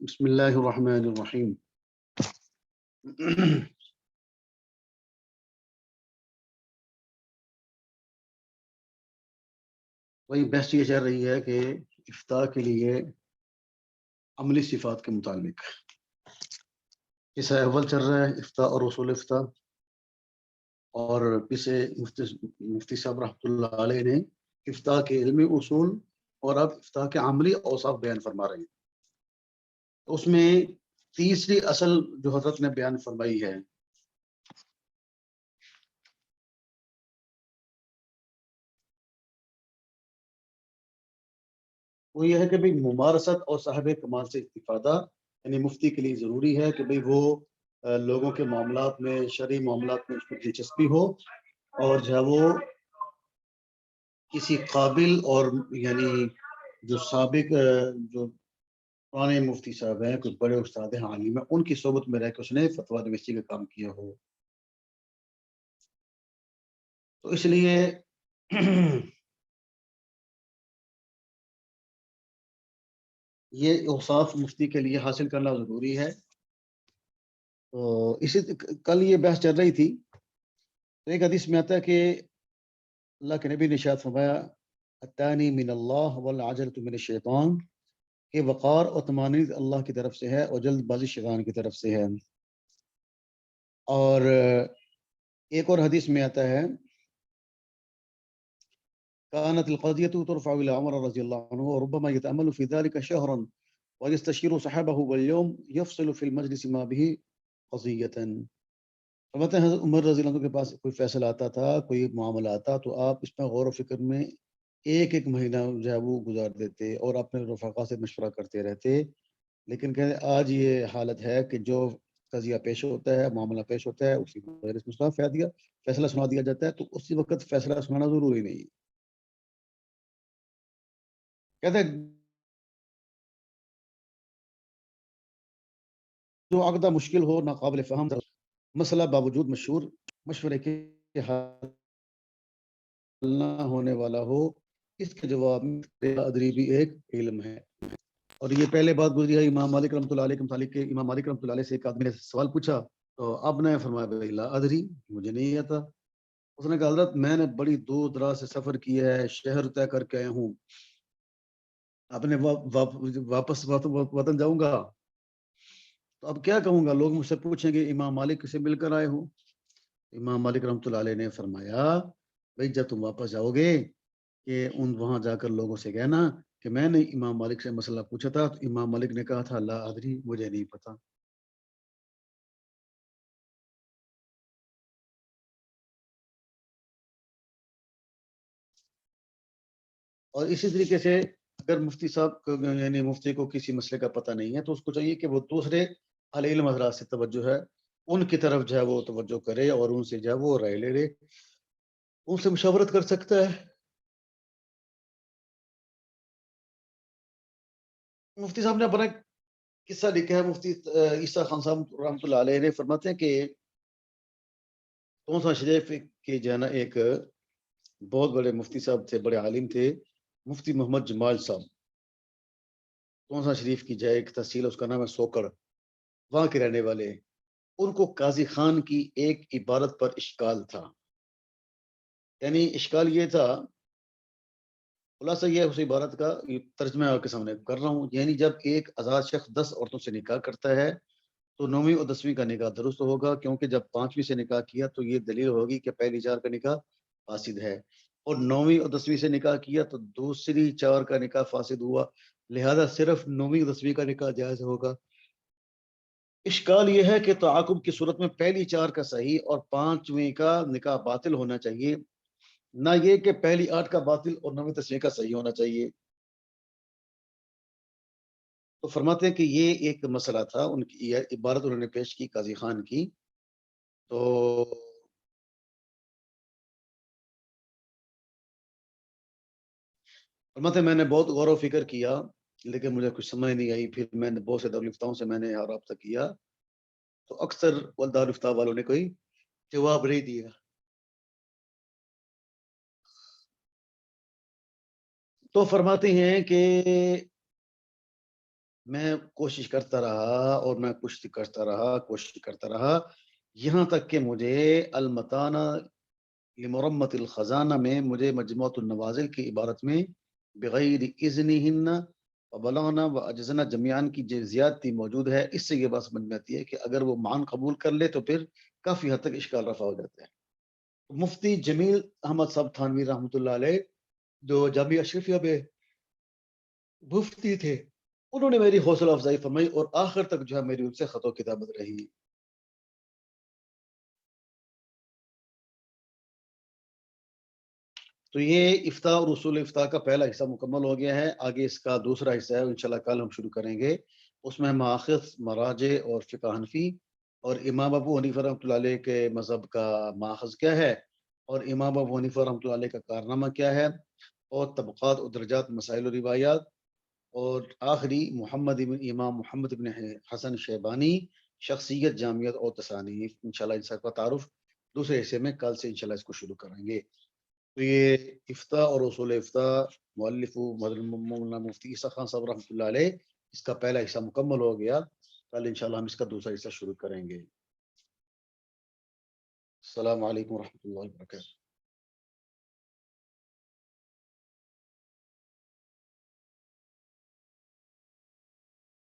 بسم اللہ الرحمن الرحیم۔ وہی بحث یہ چل رہی ہے کہ افتاء کے لیے عملی صفات کے متعلق قصہ اول چل رہا ہے، افتاء اور اصول افتاء، اور اسے مفتی صاحب رحمۃ اللہ علیہ نے افتاء کے علمی اصول اور اب افتاء کے عملی اوصاف بیان فرما رہے ہیں۔ اس میں تیسری اصل جو حضرت نے بیان فرمائی ہے وہ یہ ہے کہ بھئی ممارست اور صاحب کمال سے استفادہ، یعنی مفتی کے لیے ضروری ہے کہ بھئی وہ لوگوں کے معاملات میں، شرعی معاملات میں اس کو دلچسپی ہو، اور جو ہے وہ کسی قابل اور یعنی جو سابق جو پرانے مفتی صاحب ہیں، کچھ بڑے استاد ہیں، عالم ہیں، ان کی صحبت میں رہ کے اس نے فتویٰ نویسی کا کام کیا ہو۔ تو اس لیے یہ اوصاف مفتی کے لیے حاصل کرنا ضروری ہے۔ تو اسی کل یہ بحث چل رہی تھی، ایک حدیث میں آتا ہے کہ اللہ کے نبی نے ارشاد فرمایا التانی من اللہ والعجلۃ من الشیطان، کہ وقار اور طمانینت اللہ کی طرف سے ہے اور جلد بازی شیطان کی طرف سے ہے۔ اور ایک اور حدیث میں آتا ہے كانت القضية ترفع إلى عمر رضي الله عنه وربما يتأمل في ذلك شهرا ويستشير صحابه واليوم يفصل في المجلس ما به قضية۔ فرماتے ہیں حضرت عمر رضی اللہ عنہ کے پاس کوئی فیصلہ آتا تھا، کوئی معاملہ آتا تو آپ اس میں غور و فکر میں ایک ایک مہینہ جو ہے وہ گزار دیتے اور اپنے رفقا سے مشورہ کرتے رہتے، لیکن کہ آج یہ حالت ہے کہ جو قضیہ پیش ہوتا ہے، معاملہ پیش ہوتا ہے، اسی مجلس میں فیصلہ سنا دیا جاتا ہے، تو اسی وقت فیصلہ سنانا ضروری نہیں۔ کہتے ہیں جو عقدہ مشکل ہو، ناقابل فہم مسئلہ باوجود مشورے کے حل نہ ہونے والا ہو، اس کے جواب میں ادری بھی ایک علم ہے۔ اور یہ پہلے بات گزری ہے امام مالک رحمۃ اللہ علیہ کے متعلق کہ امام مالک رحمۃ اللہ علیہ سے ایک آدمی نے سوال پوچھا تو اب نے فرمایا بھائی لا ادری، مجھے نہیں آتا۔ اس نے کہا حضرت میں نے بڑی دور دراز سے سفر کیا ہے، شہر طے کر کے آیا ہوں، اپنے واپس وطن جاؤں گا تو اب کیا کہوں گا، لوگ مجھ سے پوچھیں گے امام مالک سے مل کر آئے ہوں۔ امام مالک رحمۃ اللہ علیہ نے فرمایا بھائی جب تم واپس جاؤ گے کہ وہاں جا کر لوگوں سے کہنا کہ میں نے امام مالک سے مسئلہ پوچھا تھا تو امام مالک نے کہا تھا لا ادری، مجھے نہیں پتا۔ اور اسی طریقے سے اگر مفتی صاحب یعنی مفتی کو کسی مسئلے کا پتہ نہیں ہے تو اس کو چاہیے کہ وہ دوسرے اہل علم حضرات سے توجہ ہے ان کی طرف جو ہے وہ توجہ کرے اور ان سے جو ہے وہ رائے لے، ان سے مشاورت کر سکتا ہے۔ مفتی صاحب نے اپنا قصہ لکھا ہے، مفتی عیسیٰ خان صاحب رحمۃ اللہ علیہ نے فرماتے ہیں کہ تونسا شریف کے جو ہے نا ایک بہت بڑے مفتی صاحب تھے، بڑے عالم تھے، مفتی محمد جمال صاحب۔ تونسا شریف کی جائے ایک تحصیل، اس کا نام ہے سوکڑ، وہاں کے رہنے والے۔ ان کو قاضی خان کی ایک عبارت پر اشکال تھا، یعنی اشکال یہ تھا، خلاصہ یہ اس عبارت کا ترجمہ آپ کے سامنے کر رہا ہوں، یعنی جب ایک آزاد شخص 10 عورتوں سے نکاح کرتا ہے تو 9ویں اور 10ویں کا نکاح درست ہوگا، کیونکہ جب 5ویں سے نکاح کیا تو یہ دلیل ہوگی کہ پہلی 4 کا نکاح فاسد ہے، اور 9ویں اور 10ویں سے نکاح کیا تو دوسری 4 کا نکاح فاسد ہوا، لہذا صرف 9ویں اور 10ویں کا نکاح جائز ہوگا۔ اشکال یہ ہے کہ تعاقب کی صورت میں پہلی 4 کا صحیح اور 5ویں کا نکاح باطل ہونا چاہیے، نہ یہ کہ پہلی 8 کا باطل اور 9ویں 10ویں کا صحیح ہونا چاہیے۔ تو فرماتے ہیں کہ یہ ایک مسئلہ تھا، ان کی یہ عبارت انہوں نے پیش کی قاضی خان کی، تو فرماتے ہیں میں نے بہت غور و فکر کیا لیکن مجھے کچھ سمجھ نہیں آئی، پھر میں نے بہت سے دارالفتاؤں سے میں نے رابطہ کیا تو اکثر دارالفتاء والوں نے کوئی جواب نہیں دیا۔ تو فرماتے ہیں کہ میں کوشش کرتا رہا اور میں کوشش کرتا رہا یہاں تک کہ مجھے المتانہ لمرمت الخزانہ میں مجھے مجموعۃ النوازل کی عبارت میں بغیر اذنہن وبلغنا و اجزنا جمیعان کی جو زیادتی موجود ہے، اس سے یہ بات سمجھ میں آتی ہے کہ اگر وہ مان قبول کر لے تو پھر کافی حد تک اشکال رفع ہو جاتا ہے۔ مفتی جمیل احمد صاحب تھانوی رحمۃ اللہ علیہ جو جامعہ اشرفیہ میں مفتی تھے، انہوں نے میری حوصلہ افزائی فرمائی اور آخر تک جو ہے میری ان سے خط و کتابت رہی۔ تو یہ افتاء اور اصول افتاء کا پہلا حصہ مکمل ہو گیا ہے، آگے اس کا دوسرا حصہ ہے انشاءاللہ کل ہم شروع کریں گے۔ اس میں ماخذ، مراجع اور فقہ حنفی اور امام ابو حنیفہ رحمۃ اللہ علیہ کے مذہب کا ماخذ کیا ہے اور امام ابو حنیفہ رحمۃ اللہ علیہ کا کارنامہ کیا ہے اور طبقات و درجات، مسائل و روایات، اور آخری امام محمد بن حسن شیبانی، شخصیت، جامعت اور تصانیف۔ انشاءاللہ ان سب کا تعارف دوسرے حصے میں کل سے انشاءاللہ اس کو شروع کریں گے۔ تو یہ افتاء اور اصول افتاء مؤلف مولانا مفتی عیسیٰ خان صاحب رحمۃ اللہ علیہ، اس کا پہلا حصہ مکمل ہو گیا، کل انشاءاللہ ہم اس کا دوسرا حصہ شروع کریں گے۔ السلام علیکم ورحمۃ اللہ وبرکاتہ۔